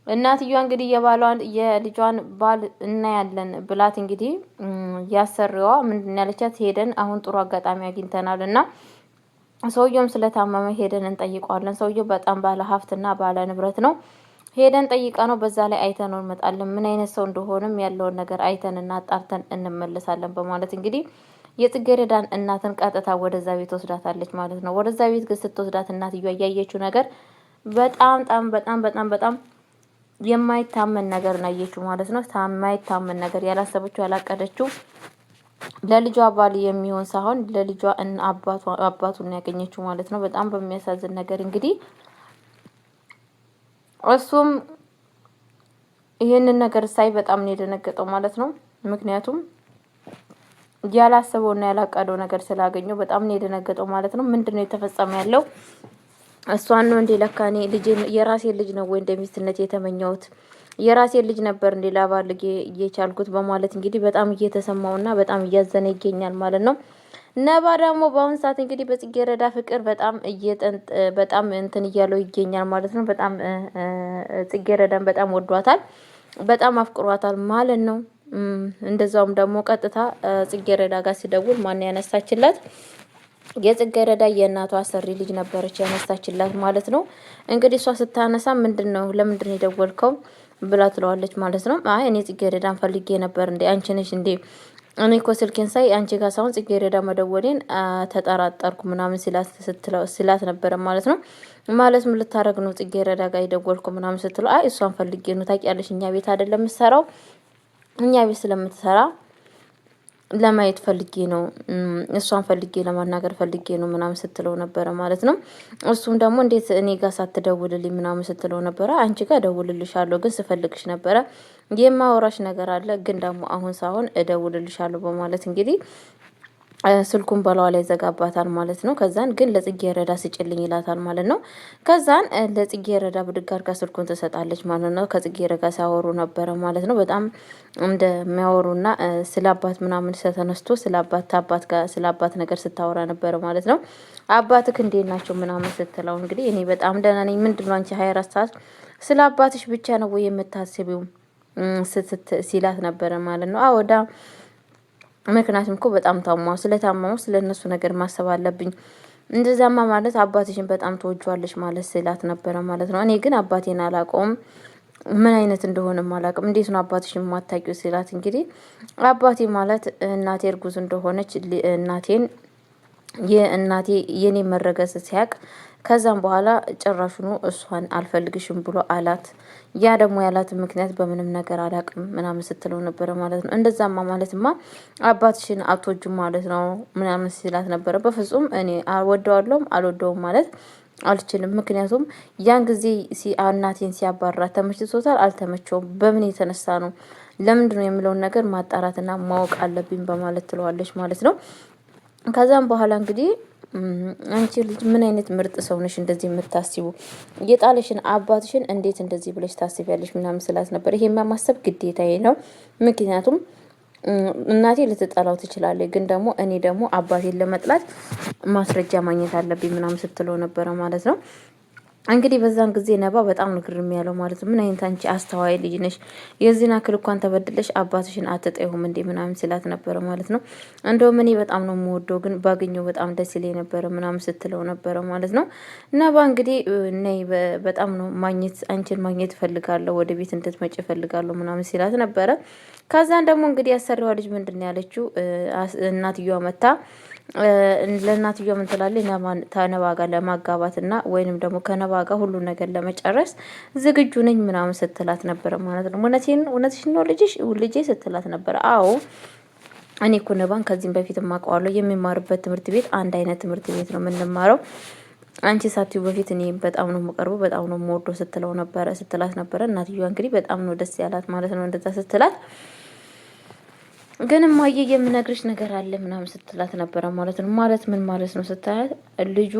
እናትየዋ እንግዲህ የልጇን ባል እናያለን ብላት እንግዲህ ያሰሪዋ ምንድን ያለቻት ሄደን አሁን ጥሩ አጋጣሚ አግኝተናል እና ሰውየውም ስለታመመ ሄደን እንጠይቀዋለን። ሰውየው በጣም ባለ ሀብትና ባለ ንብረት ነው። ሄደን ጠይቀ ነው በዛ ላይ አይተን ነው እንመጣለን። ምን አይነት ሰው እንደሆነም ያለውን ነገር አይተንና አጣርተን እንመለሳለን በማለት እንግዲህ የጽጌረዳን እናትን ቀጥታ ወደዛ ቤት ወስዳታለች ማለት ነው። ወደዛ ቤት ግን ስትወስዳት እናትየዋ ያየችው ነገር በጣም በጣም በጣም በጣም በጣም የማይታመን ነገር ነው ያየችው ማለት ነው። የማይታመን ነገር ያላሰበችው ያላቀደችው ለልጇ ባል የሚሆን ሳይሆን ለልጇ አባቱን ያገኘችው ማለት ነው። በጣም በሚያሳዝን ነገር እንግዲህ እሱም ይህንን ነገር ሳይ በጣም ነው የደነገጠው ማለት ነው። ምክንያቱም ያላሰበውና ያላቀደው ነገር ስላገኘው በጣም ነው የደነገጠው ማለት ነው። ምንድነው የተፈጸመ ያለው? እሷን ነው እንዴ ለካ እኔ ልጄን የራሴን ልጅ ነው ወይ እንደሚስትነት የተመኘሁት የራሴን ልጅ ነበር እንዴ ላባልጌ እየቻልኩት በማለት እንግዲህ በጣም እየተሰማውና በጣም እያዘነ ይገኛል ማለት ነው። ነባ ደግሞ በአሁን ሰዓት እንግዲህ በጽጌረዳ ፍቅር በጣም እንትን እያለው ይገኛል ማለት ነው። በጣም ጽጌረዳን በጣም ወዷታል፣ በጣም አፍቅሯታል ማለት ነው። እንደዛውም ደግሞ ቀጥታ ጽጌረዳ ጋር ሲደውል ማን ያነሳችላት? የጽጌረዳ የእናቷ አሰሪ ልጅ ነበረች ያነሳችላት ማለት ነው። እንግዲህ እሷ ስታነሳ ምንድነው ለምንድነው የደወልከው ብላ ትለዋለች ማለት ነው። አይ እኔ ጽጌረዳን ፈልጌ ነበር እንዴ አንቺ ነሽ እንዴ? እኔ እኮ ስልኬን ሳይ አንቺ ጋር ሳይሆን ጽጌረዳ መደወሌን ተጠራጠርኩ ምናምን ሲላት ነበረ ማለት ነው። ማለት ምን ልታረግ ነው ጽጌረዳ ጋር የደወልኩ ምናምን ስትለው አይ እሷን ፈልጌ ነው ታውቂያለሽ፣ እኛ ቤት አይደለም የምትሰራው እኛ ቤት ስለምትሰራ ለማየት ፈልጌ ነው፣ እሷን ፈልጌ ለማናገር ፈልጌ ነው ምናምን ስትለው ነበረ ማለት ነው። እሱም ደግሞ እንዴት እኔ ጋር ሳትደውልልኝ ምናምን ስትለው ነበረ። አንቺ ጋር እደውልልሻለሁ ግን ስፈልግሽ ነበረ የማወራሽ ነገር አለ ግን ደግሞ አሁን ሳይሆን እደውልልሻለሁ በማለት እንግዲህ ስልኩን በላዋ ላይ ዘጋባታል ማለት ነው። ከዛን ግን ለጽጌረዳ ስጭልኝ ይላታል ማለት ነው። ከዛን ለጽጌረዳ ብድግ አድርጋ ስልኩን ትሰጣለች ማለት ነው። ከጽጌረዳ ሲያወሩ ነበረ ማለት ነው። በጣም እንደሚያወሩና ስለ አባት ምናምን ተነስቶ ስለ አባት ነገር ስታወራ ነበረ ማለት ነው። አባትክ እንዴት ናቸው ምናምን ስትለው እንግዲህ እኔ በጣም ደህና ነኝ። ምንድነው አንቺ 24 ሰዓት ስለ አባትሽ ብቻ ነው ወይ የምታስቢው ሲላት ነበረ ማለት ነው። አወዳ ምክንያቱም እኮ በጣም ስለታመሙ ስለ እነሱ ነገር ማሰብ አለብኝ። እንደዛማ ማለት አባትሽን በጣም ትወጂዋለሽ ማለት ስላት ነበረ ማለት ነው። እኔ ግን አባቴን አላውቀውም ምን አይነት እንደሆነም አላውቅም። እንዴት ነው አባትሽን የማታውቂው ሲላት እንግዲህ አባቴ ማለት እናቴ እርጉዝ እንደሆነች የእናቴ የኔ መረገዝ ሲያቅ ከዛም በኋላ ጭራሹኑ እሷን አልፈልግሽም ብሎ አላት። ያ ደግሞ ያላትን ምክንያት በምንም ነገር አላውቅም ምናምን ስትለው ነበረ ማለት ነው። እንደዛማ ማለትማ አባትሽን አትወጂም ማለት ነው ምናምን ሲላት ነበረ። በፍጹም እኔ ወደዋለሁም አልወደውም ማለት አልችልም። ምክንያቱም ያን ጊዜ እናቴን ሲያባራት ተመችቶታል አልተመቸውም፣ በምን የተነሳ ነው፣ ለምንድነው የሚለውን ነገር ማጣራትና ማወቅ አለብኝ በማለት ትለዋለች ማለት ነው። ከዛም በኋላ እንግዲህ አንቺ ልጅ ምን አይነት ምርጥ ሰው ነሽ እንደዚህ የምታስቡ የጣለሽን አባትሽን እንዴት እንደዚህ ብለሽ ታስቢያለሽ ምናምን ስላት ነበር። ይሄ ማሰብ ግዴታዬ ነው። ምክንያቱም እናቴ ልትጠላው ትችላለች፣ ግን ደግሞ እኔ ደግሞ አባቴን ለመጥላት ማስረጃ ማግኘት አለብኝ ምናምን ስትለው ነበረ ማለት ነው። እንግዲህ በዛን ጊዜ ነባ በጣም ነው ግርም ያለው ማለት ነው። ምን አይነት አንቺ አስተዋይ ልጅ ነሽ፣ የዚህን አክል እንኳን ተበድለሽ አባትሽን አትጠይሁም እንዴ ምናምን ሲላት ነበረ ማለት ነው። እንደውም እኔ በጣም ነው የምወደው ግን ባገኘው በጣም ደስ ይለኝ ነበረ ምናምን ስትለው ነበረ ማለት ነው። ነባ እንግዲህ ነይ በጣም ነው አንቺን ማግኘት እፈልጋለሁ፣ ወደ ቤት እንድትመጪ እፈልጋለሁ ምናምን ሲላት ነበረ። ከዛን ደግሞ እንግዲህ ያሰሪዋ ልጅ ምንድን ነው ያለችው? እናትየዋ መታ ለእናትየው ምን ትላለች? ከነባ ጋር ለማጋባት እና ወይንም ደግሞ ከነባ ጋር ሁሉ ነገር ለመጨረስ ዝግጁ ነኝ ምናምን ስትላት ነበረ ማለት ነው። እውነትሽን ነው ልጄ ስትላት ነበረ። አዎ እኔ እኮ ነባን ከዚህም በፊት የማውቀዋለሁ፣ የሚማርበት ትምህርት ቤት አንድ አይነት ትምህርት ቤት ነው የምንማረው፣ አንቺ ሳትዩ በፊት እኔ በጣም ነው የምቀርበው፣ በጣም ነው የምወደው ስትላት ነበረ። እናትየዋ እንግዲህ በጣም ነው ደስ ያላት ማለት ነው እንደዛ ስትላት። ግን እማዬ የምነግርሽ ነገር አለ ምናምን ስትላት ነበረ ማለት ነው። ማለት ምን ማለት ነው ስታያት ልጁ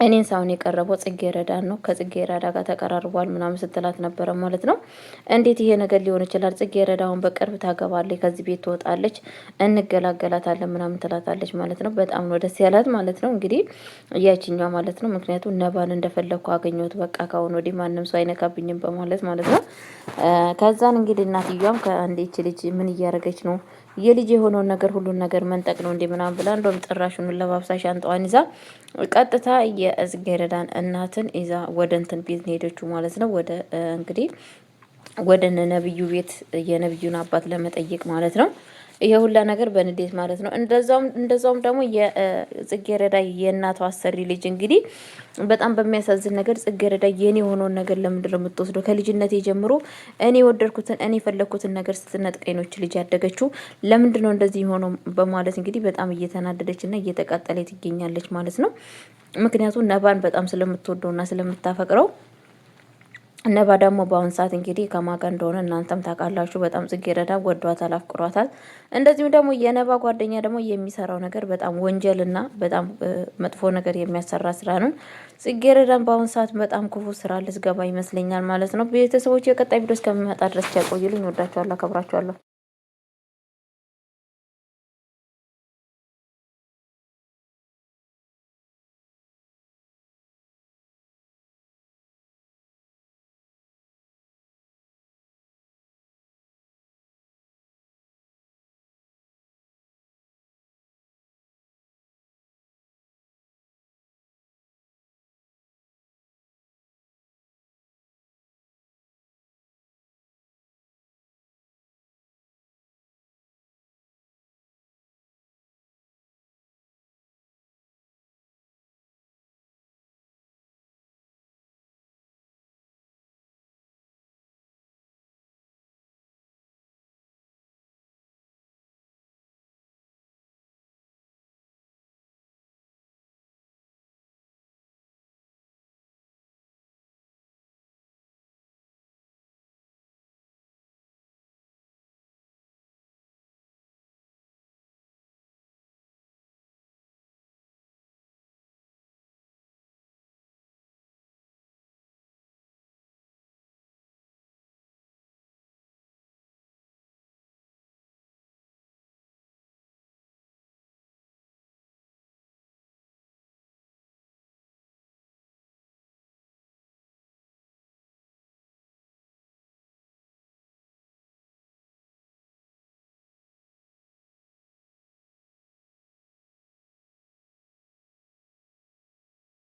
እኔን ሳሁን የቀረበው ጽጌረዳን ነው። ከጽጌረዳ ጋር ተቀራርቧል ምናምን ስትላት ነበረ ማለት ነው። እንዴት ይሄ ነገር ሊሆን ይችላል? ጽጌረዳውን በቅርብ ታገባለች፣ ከዚህ ቤት ትወጣለች፣ እንገላገላታለን ምናምን ትላታለች ማለት ነው። በጣም ነው ደስ ያላት ማለት ነው። እንግዲህ ያችኛው ማለት ነው። ምክንያቱም ነባን እንደፈለግኩ አገኘሁት፣ በቃ ካሁን ወዲህ ማንም ሰው አይነካብኝም በማለት ማለት ነው። ከዛን እንግዲህ እናትየዋም ከአንዴች ልጅ ምን እያደረገች ነው የልጅ የሆነውን ነገር ሁሉን ነገር መንጠቅ ነው እንዴ ምናምን ብላ እንደውም ጭራሹን ለባብሳ ሻንጣዋን ይዛ ቀጥታ የጽጌረዳን እናትን ይዛ ወደ እንትን ቤት ሄደችው ማለት ነው። ወደ እንግዲህ ወደ ነብዩ ቤት የነብዩን አባት ለመጠየቅ ማለት ነው። ይሄ ሁላ ነገር በንዴት ማለት ነው። እንደዛውም ደግሞ የጽጌረዳ የእናቷ አሰሪ ልጅ እንግዲህ በጣም በሚያሳዝን ነገር ጽጌረዳ የኔ የሆነውን ነገር ለምንድን ነው የምትወስደው? ከልጅነት ጀምሮ እኔ የወደድኩትን እኔ የፈለግኩትን ነገር ስትነጥቀኝ ነው ልጅ ያደገችው። ለምንድን ነው እንደዚህ የሆነው? በማለት እንግዲህ በጣም እየተናደደች እና እየተቃጠለ ትገኛለች ማለት ነው። ምክንያቱም ነባን በጣም ስለምትወደውና ስለምታፈቅረው ነባ ደግሞ በአሁን ሰዓት እንግዲህ ከማጋ እንደሆነ እናንተም ታውቃላችሁ። በጣም ጽጌረዳ ወዷታል፣ አፍቅሯታል። እንደዚሁም ደግሞ የነባ ጓደኛ ደግሞ የሚሰራው ነገር በጣም ወንጀልና በጣም መጥፎ ነገር የሚያሰራ ስራ ነው። ጽጌረዳን በአሁን ሰዓት በጣም ክፉ ስራ ልትገባ ይመስለኛል ማለት ነው። ቤተሰቦች የቀጣይ ቪዲዮ እስከሚመጣ ድረስ ያቆዩልኝ። ወዳችኋለሁ፣ አከብራችኋለሁ።